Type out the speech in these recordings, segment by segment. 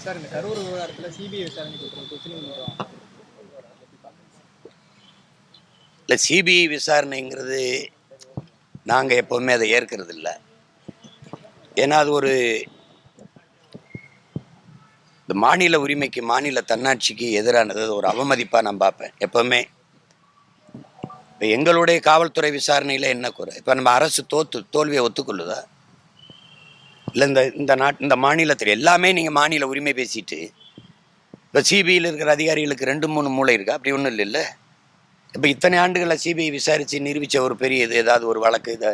Sir இந்த கரூர் விவகாரத்தில் CBI விசாரணைக்கு உச்சநீதிமன்றம் இல்லை, சிபிஐ விசாரணைங்கிறது நாங்கள் எப்போவுமே அதை ஏற்கிறது இல்லை. ஏன்னா அது ஒரு இந்த மாநில உரிமைக்கு, மாநில தன்னாட்சிக்கு எதிரானது. அது ஒரு அவமதிப்பாக நான் பார்ப்பேன் எப்போவுமே. இப்போ எங்களுடைய காவல்துறை விசாரணையில் என்ன குறை? இப்போ நம்ம அரசு தோல்வியை ஒத்துக்கொள்ளுதா? இல்லை இந்த மாநிலத்தில் எல்லாமே நீங்கள் மாநில உரிமை பேசிட்டு இப்போ சிபிஐயில் இருக்கிற அதிகாரிகளுக்கு 2-3 மூளை இருக்கா? அப்படி ஒன்றும் இல்லை. இப்போ இத்தனை ஆண்டுகளில் சிபிஐ விசாரித்து நிரூபித்த ஒரு பெரிய இது ஏதாவது ஒரு வழக்கு இதை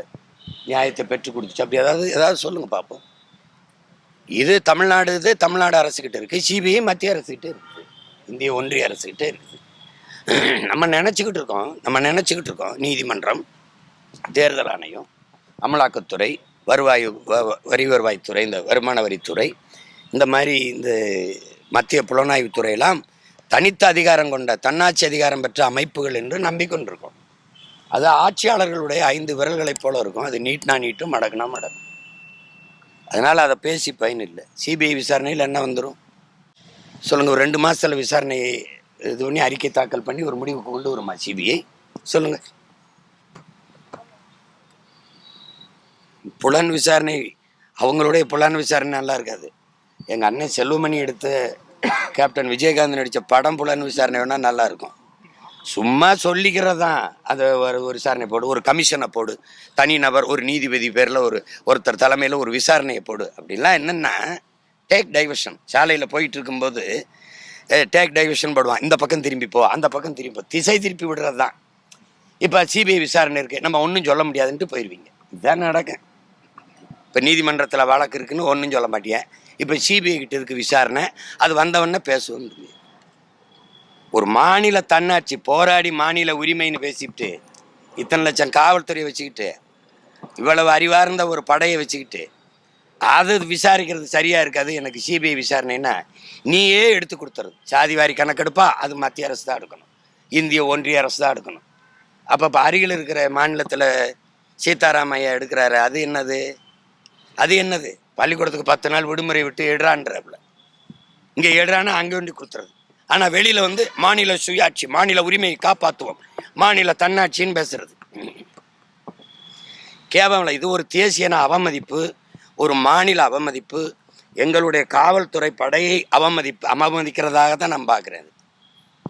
நியாயத்தை பெற்றுக் கொடுத்துச்சு அப்படி ஏதாவது சொல்லுங்கள் பார்ப்போம். இது தமிழ்நாடு அரசுக்கிட்ட இருக்குது, சிபிஐ மத்திய அரசுக்கிட்ட இருக்குது, இந்திய ஒன்றிய அரசுக்கிட்ட இருக்குது. நம்ம நினச்சிக்கிட்டு இருக்கோம் நீதிமன்றம், தேர்தல் ஆணையம், அமலாக்கத்துறை, வருவாய்த்துறை, இந்த வருமான வரித்துறை, இந்த மாதிரி இந்த மத்திய புலனாய்வுத்துறையெல்லாம் தனித்த அதிகாரம் கொண்ட தன்னாட்சி அதிகாரம் பெற்ற அமைப்புகள் என்று நம்பிக்கொண்டிருக்கோம். அது ஆட்சியாளர்களுடைய 5 விரல்களைப் போல இருக்கும். அது நீட்னா நீட்டும், மடக்குனா மடக்கும். அதனால் அதை பேசி பயன் இல்லை. சிபிஐ விசாரணையில் என்ன வந்துடும் சொல்லுங்கள்? ஒரு 2 மாதத்தில் விசாரணையை இது பண்ணி அறிக்கை தாக்கல் பண்ணி ஒரு முடிவுக்கு கொண்டு வருமா சிபிஐ? சொல்லுங்கள். புலன் விசாரணை, அவங்களுடைய புலன் விசாரணை நல்லா இருக்காது. எங்கள் அண்ணன் செல்வமணி எடுத்த கேப்டன் விஜயகாந்த் நடித்த படம் புலன் விசாரணை வேணால் நல்லா இருக்கும். சும்மா சொல்லிக்கிறது தான். அதை ஒரு விசாரணை போடு, ஒரு கமிஷனை போடு, தனிநபர் ஒரு நீதிபதி பேரில் ஒருத்தர் தலைமையில் ஒரு விசாரணையை போடு. அப்படின்லாம் என்னென்னா டேக் டைவர்ஷன். சாலையில் போயிட்டு இருக்கும்போது டேக் டைவர்ஷன் போடுவான். இந்த பக்கம் திரும்பி போ, அந்த பக்கம் திரும்பி போ, திசை திருப்பி விடுறது தான். இப்போ சிபிஐ விசாரணை இருக்குது, நம்ம ஒன்றும் சொல்ல முடியாதுன்ட்டு போயிடுவீங்க. இதுதான் நடக்கும். இப்போ நீதிமன்றத்தில் வழக்கு இருக்குன்னு ஒன்றும் சொல்ல மாட்டேன். இப்போ சிபிஐ கிட்ட இருக்கு விசாரணை, அது வந்தவொடனே பேசுவோம். ஒரு மாநில தன்னாட்சி போராடி மாநில உரிமைன்னு பேசிக்கிட்டு இத்தனை லட்சம் காவல்துறையை வச்சுக்கிட்டு இவ்வளவு அறிவார்ந்த ஒரு படையை வச்சுக்கிட்டு அது விசாரிக்கிறது சரியாக இருக்காது. எனக்கு சிபிஐ விசாரணைன்னா நீயே எடுத்து கொடுத்துறது. சாதிவாரி கணக்கெடுப்பா அது மத்திய அரசு தான் எடுக்கணும், இந்திய ஒன்றிய அரசு தான் எடுக்கணும். அப்போ அருகில் இருக்கிற மாநிலத்தில் சீதாராமையா எடுக்கிறாரு, அது என்னது? பள்ளிக்கூடத்துக்கு 10 நாள் விடுமுறை விட்டு எடுறான்றப்பல இங்கே எடுறான்னா அங்கே வேண்டி கொடுத்துறது. ஆனால் வெளியில் மாநில சுயாட்சி, மாநில உரிமையை காப்பாற்றுவோம், மாநில தன்னாட்சின்னு பேசுறது கேவலம். இது ஒரு தேசிய அவமதிப்பு, ஒரு மாநில அவமதிப்பு, எங்களுடைய காவல்துறை படையை அவமதிக்கிறதாக தான் நான் பார்க்குறேன்.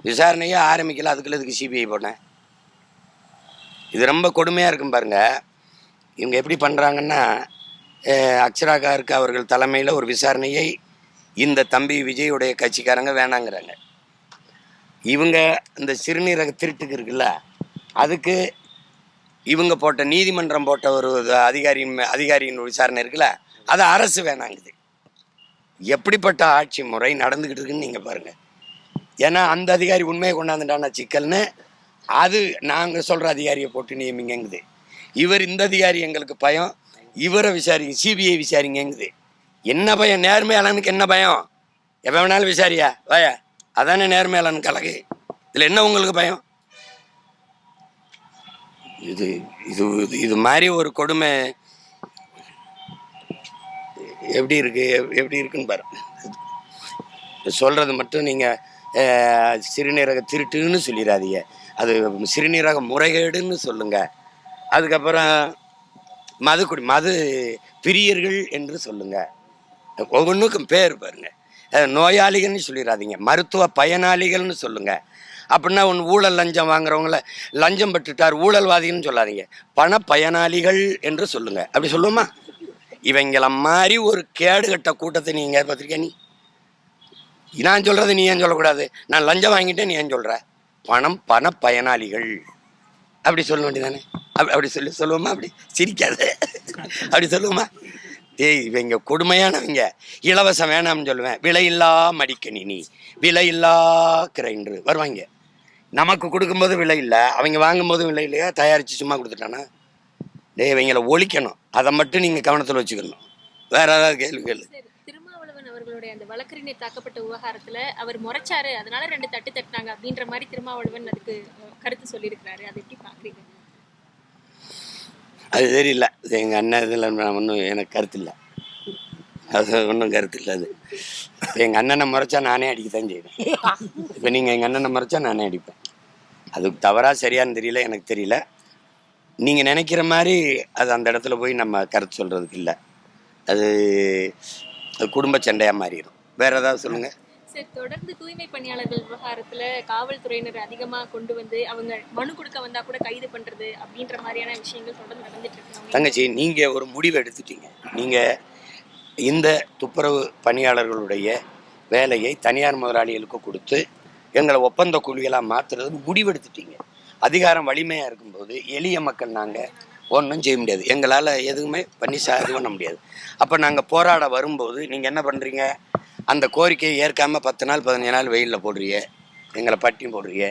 விசாரணையே ஆரம்பிக்கல, அதுக்கு சிபிஐ போனேன். இது ரொம்ப கொடுமையாக இருக்கும் பாருங்க. இவங்க எப்படி பண்ணுறாங்கன்னா, அக்ஷரா கார்க் அவர்கள் தலைமையில் ஒரு விசாரணையை இந்த தம்பி விஜயுடைய கட்சிக்காரங்க வேணாங்கிறாங்க. இவங்க இந்த சிறுநீரக திருட்டுக்கு இருக்குல்ல, அதுக்கு இவங்க போட்ட நீதிமன்றம் போட்ட ஒரு அதிகாரியின் விசாரணை இருக்குல்ல, அது அரசு வேணாங்குது. எப்படிப்பட்ட ஆட்சி முறை நடந்துக்கிட்டு இருக்குன்னு நீங்கள் பாருங்கள். ஏன்னா அந்த அதிகாரி உண்மையை கொண்டாந்துட்டானா சிக்கல்னு அது நாங்கள் சொல்கிற அதிகாரியை போட்டு நியமிங்குது. இவர் இந்த அதிகாரி எங்களுக்கு பயம், இவரை விசாரிங்க, சிபிஐ விசாரிங்குது. என்ன பயம்? நேர்மையாளனுக்கு என்ன பயம்? எப்போ வேணாலும் விசாரியா வாயா, அதானே நேர்மையாளனுக்கு அழகு. இதில் என்ன உங்களுக்கு பயம்? இது மாதிரி ஒரு கொடுமை எப்படி இருக்குன்னு பாருங்க. சொல்கிறது மட்டும் நீங்கள் சிறுநீரக திருட்டுன்னு சொல்லிடாதீங்க, அது சிறுநீரக முறைகேடுன்னு சொல்லுங்க. அதுக்கப்புறம் மது பிரியர்கள் என்று சொல்லுங்க. ஒவ்வொன்றுக்கும் பேர் பாருங்க. நோயாளிகள்னு சொல்லிடாதீங்க, மருத்துவ பயனாளிகள்னு சொல்லுங்க. அப்படின்னா ஊழல் லஞ்சம் வாங்குறவங்கள லஞ்சம் பெற்றுட்டார் ஊழல்வாதின்னு சொல்லாதீங்க, பண பயனாளிகள் என்று சொல்லுங்க. அப்படி சொல்லுவோமா? இவங்கள மாதிரி ஒரு கேடுகட்ட கூட்டத்தை நீங்கள் பார்த்துருக்கேன். நான் சொல்றது நீ ஏன் சொல்லக்கூடாது? நான் லஞ்சம் வாங்கிட்டேன், நீ ஏன் சொல்ற? பண பயனாளிகள் அப்படி சொல்ல வேண்டியதானே? அப்படி சொல்லுவோமா? அப்படி சிரிக்காத, அப்படி சொல்லுவோமா? இவங்க கொடுமையானவங்க. இலவசம் வேணாம்னு சொல்லுவேன், விலையில்லா மடிக்கணினி, விலையில்லா கிரைண்டரு வருவாங்க. நமக்கு கொடுக்கும்போது விலை இல்லை, அவங்க வாங்கும்போதும் விலை இல்லையா? தயாரித்து சும்மா கொடுத்துட்டானா? இவங்களை ஒழிக்கணும். அதை மட்டும் நீங்கள் கவனத்தில் வச்சுக்கணும். வேற ஏதாவது கேள்வி? திருமாவளவன் அவர்களுடைய அந்த வழக்கறிஞர் தாக்கப்பட்ட விவகாரத்துல அவர் முறைச்சாரு, அதனால 2 தட்டு தட்டினாங்க அப்படின்ற மாதிரி திருமாவளவன் அதுக்கு கருத்து சொல்லியிருக்கிறாரு. அது எப்படி பாக்குறீங்க? அது தெரியல, எங்கள் அண்ணன் இதில் ஒன்றும் எனக்கு கருத்து இல்லை, அது ஒன்றும் கருத்து இல்லை. அது இப்போ எங்கள் அண்ணனை முறைச்சா நானே அடிக்கத்தான் செய்வேன். இப்போ நீங்கள் எங்கள் அண்ணனை முறைச்சா நானே அடிப்பேன். அது தவறாக சரியான்னு தெரியல, எனக்கு தெரியல. நீங்கள் நினைக்கிற மாதிரி அது அந்த இடத்துல போய் நம்ம கருத்து சொல்கிறதுக்கு இல்லை. அது குடும்ப சண்டையாக மாறிடும். வேற ஏதாவது சொல்லுங்கள். சார், தொடர்ந்து தூய்மை பணியாளர்கள் விவகாரத்துல காவல்துறையினர் அதிகமா கொண்டு வந்து அவங்க மனு கொடுக்க வந்தா கூட கைது பண்றது அப்படின்ற மாதிரியான விஷயங்கள் தொடர்ந்து நடந்துட்டு இருக்கு. தங்கச்சி, நீங்கள் ஒரு முடிவு எடுத்துட்டீங்க. நீங்கள் இந்த துப்புரவு பணியாளர்களுடைய வேலையை தனியார் முதலாளிகளுக்கு கொடுத்து எங்களை ஒப்பந்த கூலிகளாக மாற்றுறது முடிவெடுத்துட்டீங்க. அதிகாரம் வலிமையாக இருக்கும்போது எளிய மக்கள் நாங்கள் ஒன்றும் செய்ய முடியாது. எங்களால் எதுவுமே பண்ணி இது பண்ண முடியாது. அப்போ நாங்கள் போராட வரும்போது நீங்கள் என்ன பண்ணுறீங்க? அந்த கோரிக்கையை ஏற்காமல் 10 நாள் 15 நாள் வெயிலில் போடுறீங்க, எங்களை பட்டியும் போடுறீங்க.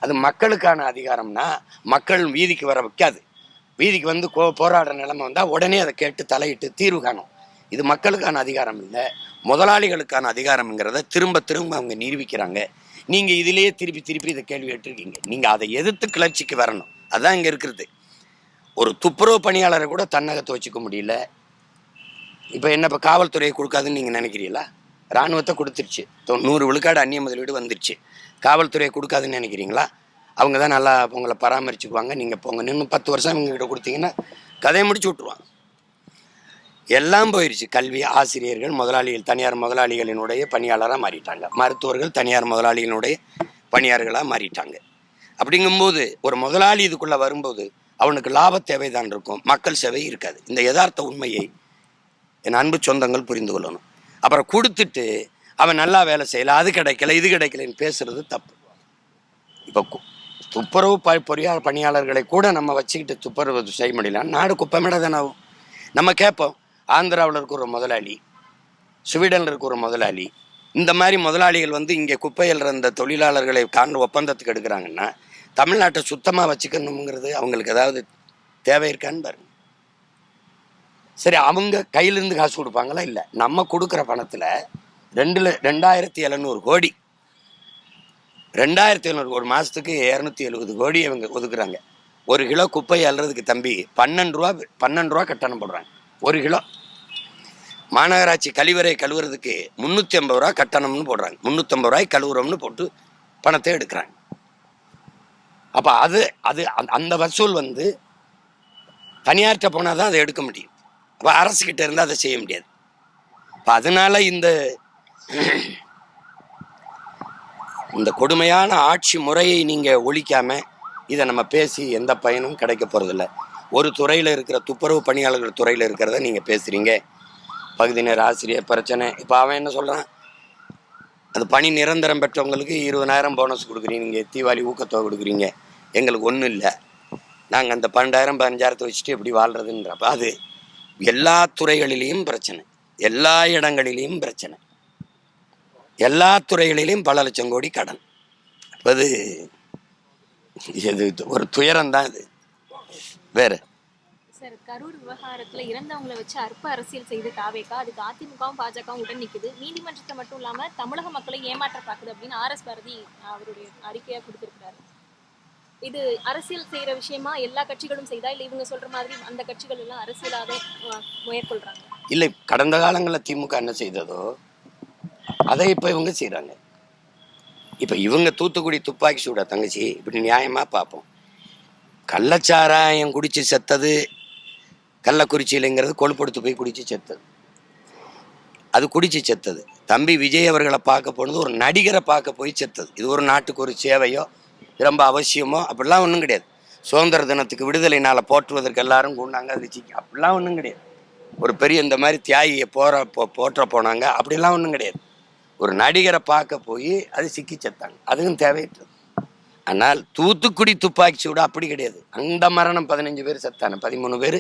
அது மக்களுக்கான அதிகாரம்னா மக்கள் வீதிக்கு வர வைக்காது. வீதிக்கு வந்து போராடுற நிலைமை வந்தால் உடனே அதை கேட்டு தலையிட்டு தீர்வு காணும். இது மக்களுக்கான அதிகாரம் இல்லை, முதலாளிகளுக்கான அதிகாரம்ங்கிறத திரும்ப திரும்ப அவங்க நிரூபிக்கிறாங்க. நீங்கள் இதிலேயே திருப்பி இதை கேள்வி கேட்டிருக்கீங்க. நீங்கள் அதை எதிர்த்து கிளர்ச்சிக்கு வரணும். அதுதான் இங்கே இருக்கிறது. ஒரு துப்புரவு பணியாளரை கூட தன்னகத்தை வச்சுக்க முடியல. இப்போ என்ன, இப்போ காவல்துறையை கொடுக்காதுன்னு நீங்கள் நினைக்கிறீங்களா? இராணுவத்தை கொடுத்துருச்சு, 100 விழுக்காடு அந்நிய முதலீடு வந்துருச்சு. காவல்துறையை கொடுக்காதுன்னு நினைக்கிறீங்களா? அவங்க தான் நல்லா உங்களை பராமரிச்சுக்குவாங்க. நீங்கள் போங்க, இன்னும் 10 வருஷம் இவங்ககிட்ட கொடுத்தீங்கன்னா கதையை முடிச்சு விட்ருவாங்க. எல்லாம் போயிடுச்சு. கல்வி, ஆசிரியர்கள் முதலாளிகள் தனியார் முதலாளிகளினுடைய பணியாளராக மாறிட்டாங்க. மருத்துவர்கள் தனியார் முதலாளிகளுடைய பணியாளர்களாக மாறிட்டாங்க. அப்படிங்கும்போது ஒரு முதலாளி இதுக்குள்ளே வரும்போது அவனுக்கு லாப தேவை தான் இருக்கும், மக்கள் சேவை இருக்காது. இந்த யதார்த்த உண்மையை என் அன்பு சொந்தங்கள் புரிந்து கொள்ளணும். அப்புறம் கொடுத்துட்டு அவன் நல்லா வேலை செய்யலை, அது கிடைக்கல இது கிடைக்கலன்னு பேசுறது தப்பு. இப்போ துப்புரவு பணியாளர்களை கூட நம்ம வச்சுக்கிட்டு துப்புரவு செய்ய முடியல, நாடு குப்பமேட தானே ஆகும். நம்ம கேட்போம், ஆந்திராவில் இருக்க ஒரு முதலாளி, ஸ்வீடனில் இருக்க ஒரு முதலாளி, இந்த மாதிரி முதலாளிகள் வந்து இங்கே குப்பையில் இருந்த தொழிலாளர்களை ஒப்பந்தத்துக்கு எடுக்கிறாங்கன்னா தமிழ்நாட்டை சுத்தமாக வச்சுக்கணுங்கிறது அவங்களுக்கு ஏதாவது தேவை இருக்கான்னு பாருங்க. சரி, அவங்க கையிலேருந்து காசு கொடுப்பாங்களா? இல்லை. நம்ம கொடுக்குற பணத்தில் 2700 கோடி, 2700 ஒரு மாதத்துக்கு 270 கோடி அவங்க ஒதுக்குறாங்க. 1 கிலோ குப்பை அள்ளுறதுக்கு தம்பி 12 ரூபா கட்டணம் போடுறாங்க. 1 கிலோ. மாநகராட்சி கழிவறை கழுவுறதுக்கு 350 ரூபா கட்டணம்னு போடுறாங்க. 350 ரூபாய் கழுவுறோம்னு போட்டு பணத்தை எடுக்கிறாங்க. அப்போ அது அந்த வசூல் வந்து தனியார்கிட்ட போனால் தான் அதை எடுக்க முடியும். அப்போ அரசுக்கிட்ட இருந்தால் அதை செய்ய முடியாது. இப்போ அதனால இந்த கொடுமையான ஆட்சி முறையை நீங்கள் ஒழிக்காமல் இதை நம்ம பேசி எந்த பயனும் கிடைக்க போகிறதில்ல. ஒரு துறையில் இருக்கிற துப்புரவு பணியாளர்கள் துறையில் இருக்கிறத நீங்கள் பேசுகிறீங்க. பகுதி நேர ஆசிரியர் பிரச்சனை. இப்போ அவன் என்ன சொல்கிறான்? அது பணி நிரந்தரம் பெற்றவங்களுக்கு 20,000 போனஸ் கொடுக்குறீங்க, நீங்கள் தீபாவளி ஊக்கத்தொகை கொடுக்குறீங்க, எங்களுக்கு ஒன்றும் இல்லை, நாங்கள் அந்த 12,000 15,000 வச்சுட்டு எப்படி வாழ்கிறதுன்றப்ப அது எல்லா துறைகளிலையும் பிரச்சனை, எல்லா இடங்களிலையும் பிரச்சனை, எல்லா துறைகளிலையும் பல லட்சம் கோடி கடன். அது இது ஒரு துயரம் தான். இது வேற சார், கரூர் விவகாரத்துல இறந்தவங்களை வச்சு அற்ப அரசியல் செய்து தாவேக்கா, அதுக்கு அதிமுகவும் பாஜகவும் உடன் நிற்குது. நீதிமன்றத்தை மட்டும் இல்லாம தமிழக மக்களை ஏமாற்ற பார்க்குது அப்படின்னு RS பாரதி அவருடைய அறிக்கையா கொடுத்திருக்கிறாரு. இது அரசியல் செய்யற விஷயமா எல்லா கட்சிகளும் செய்தா, இல்லை இவங்க சொல்ற மாதிரி அந்த கட்சிகள் எல்லாம் அரசியலாக முயற்கொள்றாங்க? இல்லை, கடந்த காலங்களில் திமுக என்ன செய்ததோ அதை இப்போ இவங்க செய்கிறாங்க. இப்போ இவங்க தூத்துக்குடி துப்பாக்கி சூடா தங்கச்சி, இப்படி நியாயமாக பார்ப்போம். கள்ளச்சாராயம் குடிச்சு செத்தது கள்ளக்குறிச்சியிலங்கிறது கொழுப்படுத்து போய் குடிச்சு செத்தது, அது குடிச்சு செத்தது. தம்பி விஜய் அவர்களை பார்க்க போனது ஒரு நடிகரை பார்க்க போய் செத்தது. இது ஒரு நாட்டுக்கு ஒரு சேவையோ ரொம்ப அவசியமோ அப்படிலாம் ஒன்றும் கிடையாது. சுதந்திர தினத்துக்கு விடுதலை நாளை போற்றுவதற்கு எல்லாரும் கூண்டாங்க, அது அப்படிலாம் ஒன்றும் கிடையாது. ஒரு பெரிய இந்த மாதிரி தியாகியை போற்ற போனாங்க, அப்படிலாம் ஒன்றும் கிடையாது. ஒரு நடிகரை பார்க்க போய் அது சிக்கி செத்தாங்க, அதுவும் தேவையற்றது. ஆனால் தூத்துக்குடி துப்பாக்கி சூடு அப்படி கிடையாது. அந்த மரணம் 15 பேர் செத்தான, 13 பேர்.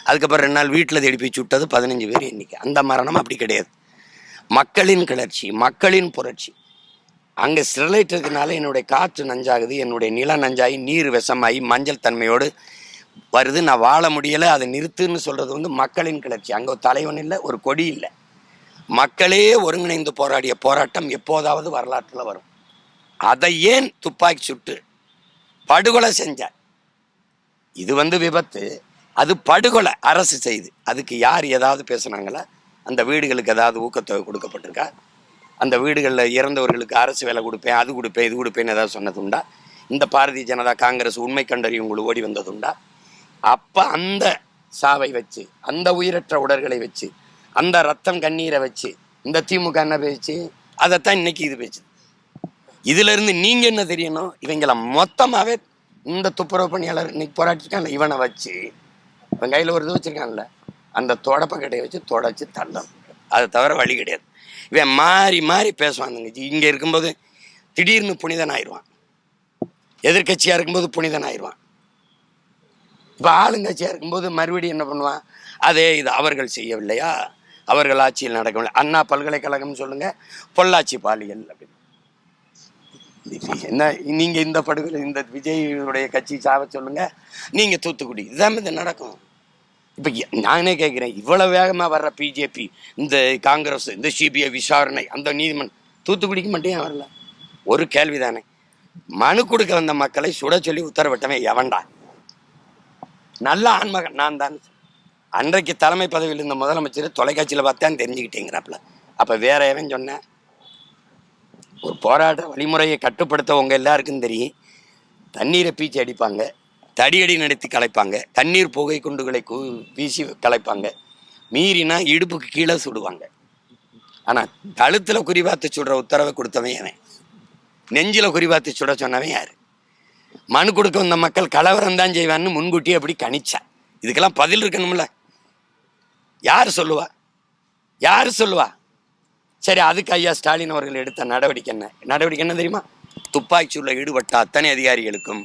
அதுக்கப்புறம் 2 நாள் வீட்டில் தேடி போய் சுட்டது 15 பேர் எண்ணிக்கை. அந்த மரணம் அப்படி கிடையாது. மக்களின் கிளர்ச்சி, மக்களின் புரட்சி. அங்கே ஸ்டெர்லைட் இருக்கிறதுனால என்னுடைய காற்று நஞ்சாகுது, என்னுடைய நில நஞ்சாகி நீர் விஷமாகி மஞ்சள் தன்மையோடு வருது, நான் வாழ முடியலை, அதை நிறுத்துன்னு சொல்கிறது வந்து மக்களின் கிளர்ச்சி. அங்கே ஒரு தலைவன் இல்லை, ஒரு கொடி இல்லை, மக்களே ஒருங்கிணைந்து போராடிய போராட்டம் எப்போதாவது வரலாற்றில் வரும். அதை ஏன் துப்பாக்கி சுட்டு படுகொலை செஞ்சார்? இது வந்து விபத்து, அது படுகொலை அரசு செய்து. அதுக்கு யார் ஏதாவது பேசுனாங்களா? அந்த வீடுகளுக்கு ஏதாவது ஊக்கத்தொகை கொடுக்கப்பட்டிருக்கா? அந்த வீடுகளில் இறந்தவர்களுக்கு அரசு வேலை கொடுப்பேன், அது கொடுப்பேன், இது கொடுப்பேன்னு ஏதாவது சொன்னதுண்டா? இந்த பாரதிய ஜனதா காங்கிரஸ் உண்மை கண்டறியும் குழு ஓடி வந்ததுண்டா? அப்போ அந்த சாவை வச்சு, அந்த உயிரற்ற உடல்களை வச்சு, அந்த ரத்தம் கண்ணீரை வச்சு இந்த திமுக என்ன பேச்சு? அதைத்தான் இன்னைக்கு இது பேச்சு. இதுல இருந்து நீங்க என்ன தெரியணும்? இவங்களை மொத்தமாவே இந்த துப்புரவு பணியாளர் இன்னைக்கு போராட்டிருக்காங்க, இவனை வச்சு இவன் கையில் ஒரு இது வச்சிருக்கான்ல, அந்த தொடப்ப கட்டையை வச்சு தொடச்சி தள்ளணும். அதை தவிர வழி கிடையாது. இவன் மாறி மாறி பேசுவானுங்க. இங்கே இருக்கும்போது திடீர்னு புனிதன் ஆயிடுவான், எதிர்கட்சியாக இருக்கும்போது புனிதன் ஆயிடுவான். இப்போ ஆளுங்கட்சியாக இருக்கும்போது மறுபடியும் என்ன பண்ணுவான்? அதே இது அவர்கள் செய்யவில்லையா, அவர்கள் ஆட்சியில் நடக்கவில்லை. அண்ணா பல்கலைக்கழகம் சொல்லுங்க, பொள்ளாச்சி பாலியல் அப்படின்னு. என்ன நீங்க இந்த படுகொலை, இந்த விஜயுடைய கட்சி சாவ சொல்லுங்க, நீங்க தூத்துக்குடி, இதுதான் இது நடக்கும். இப்ப நானே கேட்கிறேன், இவ்வளவு வேகமா வர்ற பிஜேபி, இந்த காங்கிரஸ், இந்த சிபிஐ விசாரணை, அந்த நீதிமன்றம், தூத்துக்குடிக்கு மட்டும் ஏன் வரல? ஒரு கேள்விதானே. மனு கொடுக்க வந்த மக்களை சுட சொல்லி உத்தரவிட்டவன் எவன்டா? நல்ல ஆன்மகன் நான் தான். அன்றைக்கு தலைமை பதவியில் இருந்த முதலமைச்சர் தொலைக்காட்சியில் பார்த்தான் தெரிஞ்சுக்கிட்டேங்கிறாப்புல. அப்ப வேற எவன் சொன்ன? ஒரு போராட்ட வழிமுறையை கட்டுப்படுத்த உங்க எல்லாருக்கும் தெரியும். தண்ணீரை பீச்சி அடிப்பாங்க, தடியடி நடத்தி கலைப்பாங்க, தண்ணீர் புகை குண்டுகளை வீசி கலைப்பாங்க, மீறினா இடுப்புக்கு கீழே சுடுவாங்க. ஆனா கழுத்துல குறிபாத்து சுடுற உத்தரவை கொடுத்தவன் அவன், நெஞ்சில குறிபாத்து சுட சொன்னவன் யாரு? மனு கொடுக்க வந்த மக்கள் கலவரம் தான் செய்வான்னு முன்கூட்டியே அப்படி கணிச்சா. இதுக்கெல்லாம் பதில் இருக்கணும்ல. யார் சொல்லுவா? யாரு சொல்லுவா? சரி, அதுக்கு ஐயா ஸ்டாலின் அவர்கள் எடுத்த நடவடிக்கை என்ன தெரியுமா? துப்பாக்கி சூட்டில் ஈடுபட்ட அத்தனை அதிகாரிகளுக்கும்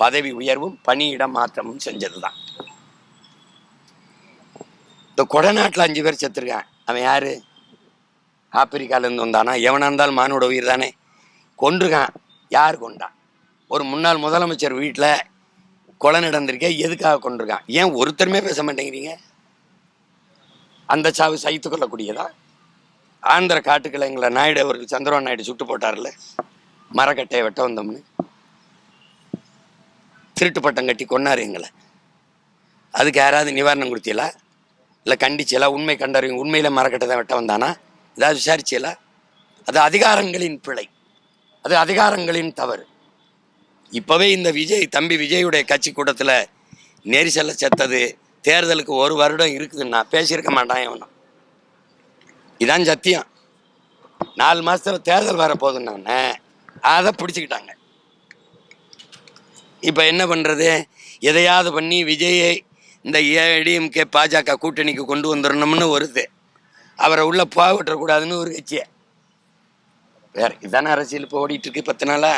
பதவி உயர்வும் பணியிடம் மாற்றமும் செஞ்சதுதான். இந்த கொடநாட்டில் 5 பேர் செத்துருக்கான். அவன் யாரு? ஆப்பிரிக்காலேருந்து வந்தானா? எவனா இருந்தாலும் மானோட உயிர் தானே. கொன்றுக்கான். யார் கொண்டான்? ஒரு முன்னாள் முதலமைச்சர் வீட்டில் கொலை நடந்திருக்கேன், எதுக்காக கொண்டிருக்கான்? ஏன் ஒருத்தருமே பேச மாட்டேங்கிறீங்க? அந்த சாவு சகித்து கொள்ளக்கூடியதா? ஆந்திர காட்டுக்களை எங்களை நாயுடு அவருக்கு சந்திரபாபு நாயுடு சுட்டு போட்டார்ல, மரக்கட்டையை வெட்ட வந்தோம்னு திருட்டு பட்டம் கட்டி கொன்னாரு எங்களை. அதுக்கு யாராவது நிவாரணம் கொடுத்தீங்களா? இல்லை கண்டிச்சீங்களா? உண்மை கண்டறியும், உண்மையில மரக்கட்டை தான் வெட்ட வந்தானா? ஏதாவது விசாரிச்சீங்களா? அது அதிகாரங்களின் பிழை, அது அதிகாரங்களின் தவறு. இப்பவே இந்த தம்பி விஜயுடைய கட்சி கூட்டத்தில் நெரிசலை செத்தது தேர்தலுக்கு 1 வருடம் இருக்குதுன்னா பேசியிருக்க மாட்டான் எவனும். இதான் சத்தியம். 4 மாசத்துல தேர்தல் வரப்போகுதுன்னு அதை பிடிச்சிக்கிட்டாங்க. இப்ப என்ன பண்றது? எதையாவது பண்ணி விஜயை இந்த ஏடிஎம்கே பாஜக கூட்டணிக்கு கொண்டு வந்துடணும்னு வருது. அவரை உள்ள போகவிட்டக்கூடாதுன்னு ஒரு கட்சியை. வேற இதான அரசியல் இப்போ ஓடிட்டு இருக்கு 10 நாளா.